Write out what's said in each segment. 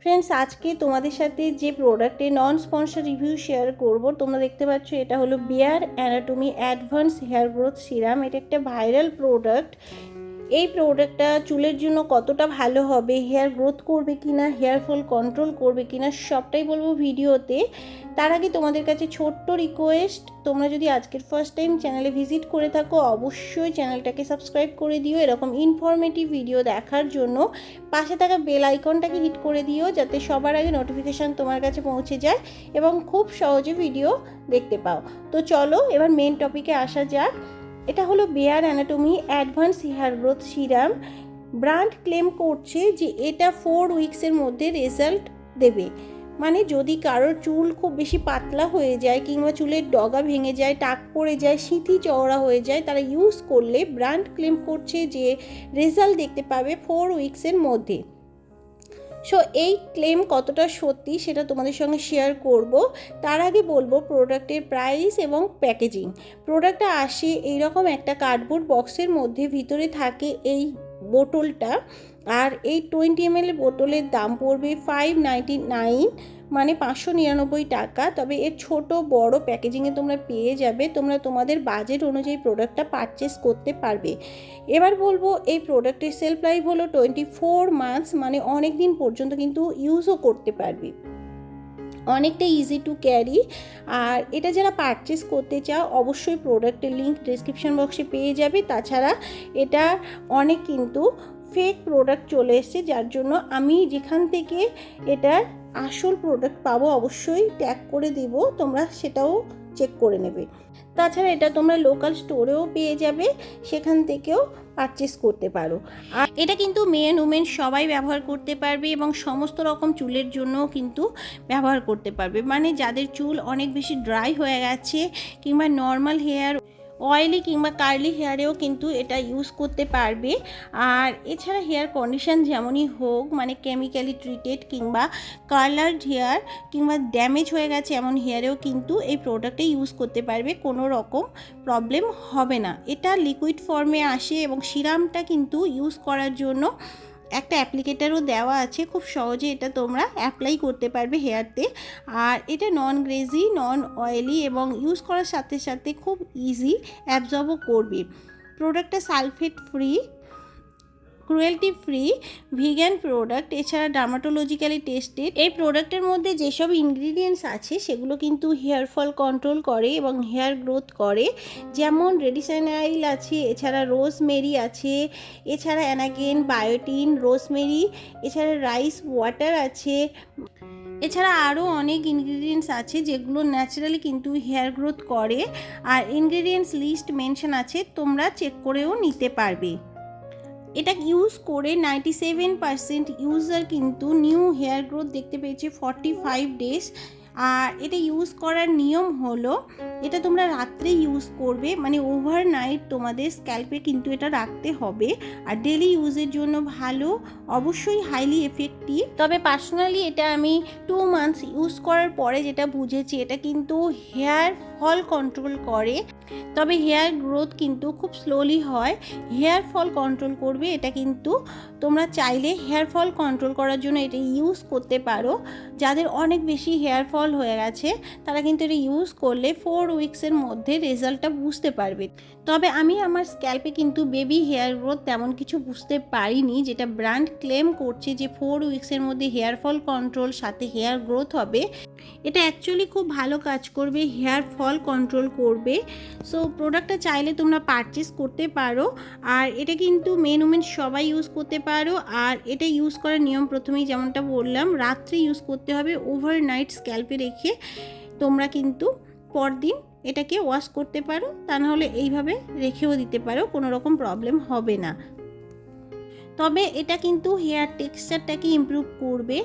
Friends आज के तुम्हारे साथे जे प्रोडक्टे नन स्पन्सर रिव्यू शेयर करब তোমরা দেখতে পাচ্ছ এটা হলো Bare Anatomy advance hair growth serum. এটা একটা ভাইরাল প্রোডাক্ট। এই প্রোডাক্টটা চুলের জন্য কতটা ভালো হবে, হেয়ার গ্রোথ করবে কিনা, হেয়ার ফল কন্ট্রোল করবে কিনা সবটাই বলবো ভিডিওতে। তার আগে তোমাদের কাছে ছোট্ট রিকোয়েস্ট, তোমরা যদি আজকের ফার্স্ট টাইম চ্যানেলে ভিজিট করে থাকো অবশ্যই চ্যানেলটাকে সাবস্ক্রাইব করে দিও এরকম ইনফরমেটিভ ভিডিও দেখার জন্য। পাশে থাকা বেল আইকনটাকে হিট করে দিও যাতে সবার আগে নোটিফিকেশান তোমার কাছে পৌঁছে যায় এবং খুব সহজে ভিডিও দেখতে পাও। তো চলো এবার মেন টপিকে আসা যাক। এটা হলো bare anatomy advance hair growth serum. Brand claim করছে যে এটা 4 উইক্সের মধ্যে রেজাল্ট দেবে। মানে যদি কারোর চুল খুব বেশি পাতলা হয়ে যায় কিংবা চুলের ডগা ভেঙে যায়, টাক পড়ে যায়, সিঁথি চওড়া হয়ে যায়, তারা ইউজ করলে ব্র্যান্ড ক্লেম করছে যে রেজাল্ট দেখতে পাবে 4 উইক্সের মধ্যে। সো এই ক্লেম কতটা সত্যি সেটা তোমাদের সঙ্গে শেয়ার করব। তার আগে বলবো প্রোডাক্টের প্রাইস এবং প্যাকেজিং। প্রোডাক্টটা আসে এইরকম একটা কার্ডবোর্ড বক্সের মধ্যে, ভিতরে থাকে এই বোতলটা। আর এই 20 ml বোতলের দাম পড়বে 599 মানে 599 টাকা। তবে এর ছোট বড় প্যাকেজিংয়ে তোমরা পেয়ে যাবে, তোমরা তোমাদের বাজেট অনুযায়ী প্রোডাক্টটা পারচেস করতে পারবে। এবার বলবো এই প্রোডাক্টের সেলফ লাইফ হলো 24 মান্থস, মানে অনেক দিন পর্যন্ত কিন্তু ইউজও করতে পারবে, অনেকটা ইজি টু ক্যারি। আর এটা যারা পারচেস করতে চাও অবশ্যই প্রোডাক্টের লিঙ্ক ডেসক্রিপশন বক্সে পেয়ে যাবে। তাছাড়া এটা অনেক কিন্তু ফেক প্রোডাক্ট চলে এসছে, যার জন্য আমি যেখান থেকে এটার আসল প্রোডাক্ট পাবো অবশ্যই ট্যাগ করে দেব, তোমরা সেটাও চেক করে নেবে। তাছাড়া এটা তোমরা লোকাল স্টোরেও পেয়ে যাবে, সেখান থেকেও পারচেস করতে পারো। আর এটা কিন্তু মেন উমেন সবাই ব্যবহার করতে পারবে এবং সমস্ত রকম চুলের জন্যও কিন্তু ব্যবহার করতে পারবে। মানে যাদের চুল অনেক বেশি ড্রাই হয়ে গেছে কিংবা নর্মাল হেয়ার, অয়েলি কিংবা কার্লি হেয়ারেও কিন্তু এটা ইউজ করতে পারবে। আর এছাড়া হেয়ার কন্ডিশন যেমনই হোক, মানে কেমিক্যালি ট্রিটেড কিংবা কালার্ড হেয়ার কিংবা ড্যামেজ হয়ে গেছে এমন হেয়ারেও কিন্তু এই প্রোডাক্টটা ইউজ করতে পারবে, কোনো রকম প্রবলেম হবে না। এটা লিকুইড ফর্মে আসে এবং সিরামটা কিন্তু ইউজ করার জন্য একটা অ্যাপ্লিকেটারও দেওয়া আছে, খুব সহজে এটা তোমরা অ্যাপ্লাই করতে পারবে হেয়ারতে। আর এটা নন গ্রেজি, নন অয়েলি এবং ইউজ করার সাথে সাথে খুব ইজি অ্যাবজর্বও করবে। প্রোডাক্টটা sulphate free, cruelty free, vegan product, এছাড়া ডার্মাটোলজিক্যালি টেস্টেড। এই প্রোডাক্টের মধ্যে যেসব ইনগ্রিডিয়েন্টস আছে সেগুলো কিন্তু হেয়ার ফল কন্ট্রোল করে এবং হেয়ার গ্রোথ করে। যেমন রেডিসাইনাইল আছে, এছাড়া রোজমেরি আছে, এছাড়া অ্যানাগেন, বায়োটিন, রোজমেরি, এছাড়া রাইস ওয়াটার আছে, এছাড়া আরও অনেক ইনগ্রিডিয়েন্টস আছে যেগুলো ন্যাচারালি কিন্তু হেয়ার গ্রোথ করে। আর ইনগ্রিডিয়েন্টস লিস্ট মেনশন আছে, তোমরা চেক করেও নিতে পারবে। এটা ইউজ করে 97% ইউজার কিন্তু নিউ হেয়ার গ্রোথ দেখতে পেয়েছে 45 ডেজ। আর এটা ইউজ করার নিয়ম হলো এটা তোমরা রাত্রে ইউজ করবে, মানে ওভারনাইট তোমাদের স্ক্যাল্পে কিন্তু এটা রাখতে হবে। আর ডেলি ইউজের জন্য ভালো, অবশ্যই হাইলি এফেক্টিভ। তবে পার্সোনালি এটা আমি 2 মান্থস ইউজ করার পরে যেটা বুঝেছি, এটা কিন্তু হেয়ার ফল কন্ট্রোল করে, তবে হেয়ার গ্রোথ কিন্তু খুব স্লোলি হয়। হেয়ার ফল কন্ট্রোল করবে এটা কিন্তু তোমরা চাইলে হেয়ার ফল কন্ট্রোল করার জন্য এটা ইউজ করতে পারো। যাদের অনেক বেশি হেয়ার ফল হয়ে গেছে তারা কিন্তু এটা ইউজ করলে 4 উইক্সের মধ্যে রেজাল্টটা বুঝতে পারবে। তবে আমি আমার স্ক্যাল্পে কিন্তু বেবি হেয়ার গ্রোথ তেমন কিছু বুঝতে পারিনি, যেটা ব্র্যান্ড ক্লেম করছে যে 4 উইক্সের মধ্যে হেয়ার ফল কন্ট্রোল সাথে হেয়ার গ্রোথ হবে। এটা অ্যাকচুয়ালি খুব ভালো কাজ করবে, হেয়ার ফল কন্ট্রোল করবে। সো প্রোডাক্টটা চাইলে তোমরা পারচেস করতে পারো। আর এটা কিন্তু মেন উমেন সবাই ইউজ করতে পারো। আর এটা ইউজ করার নিয়ম প্রথমেই যেমনটা বললাম, রাত্রে ইউজ করতে হবে, ওভারনাইট স্ক্যাল্পে রেখে তোমরা কিন্তু পরদিন এটাকে ওয়াশ করতে পারো, তা নাহলে এইভাবে রেখেও দিতে পারো, কোনো রকম প্রবলেম হবে না। তবে এটা কিন্তু হেয়ার টেক্সচারটাকে ইমপ্রুভ করবে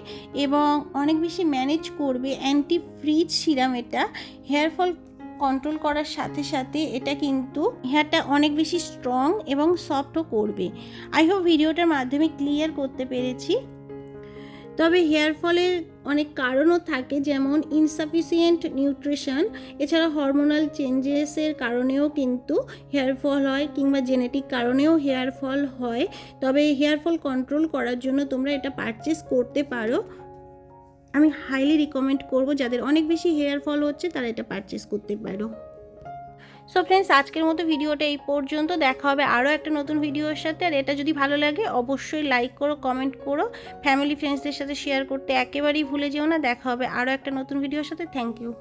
এবং অনেক বেশি ম্যানেজ করবে। অ্যান্টি ফ্রিজ সিরাম, এটা হেয়ার ফল কন্ট্রোল করার সাথে সাথে এটা কিন্তু হেয়ারটা অনেক বেশি স্ট্রং এবং সফটও করবে। আই হোপ ভিডিওটার মাধ্যমে ক্লিয়ার করতে পেরেছি। তবে হেয়ার ফলের অনেক কারণও থাকে, যেমন ইনসাফিসিয়েন্ট নিউট্রিশন, এছাড়া হরমোনাল চেঞ্জেসের কারণেও কিন্তু হেয়ার ফল হয় কিংবা জেনেটিক কারণেও হেয়ার ফল হয়। তবে হেয়ার ফল কন্ট্রোল করার জন্য তোমরা এটা পারচেস করতে পারো। আমি হাইলি রিকমেন্ড করব, যাদের অনেক বেশি হেয়ার ফল হচ্ছে তারা এটা পারচেস করতে পারো। সো ফ্রেন্ডস, আজকের মতো ভিডিওটা এই পর্যন্ত। দেখা হবে আরও একটা নতুন ভিডিওর সাথে। আর এটা যদি ভালো লাগে অবশ্যই লাইক করো, কমেন্ট করো, ফ্যামিলি ফ্রেন্ডসদের সাথে শেয়ার করতে একেবারেই ভুলে যেও না। দেখা হবে আরও একটা নতুন ভিডিওর সাথে। Thank you.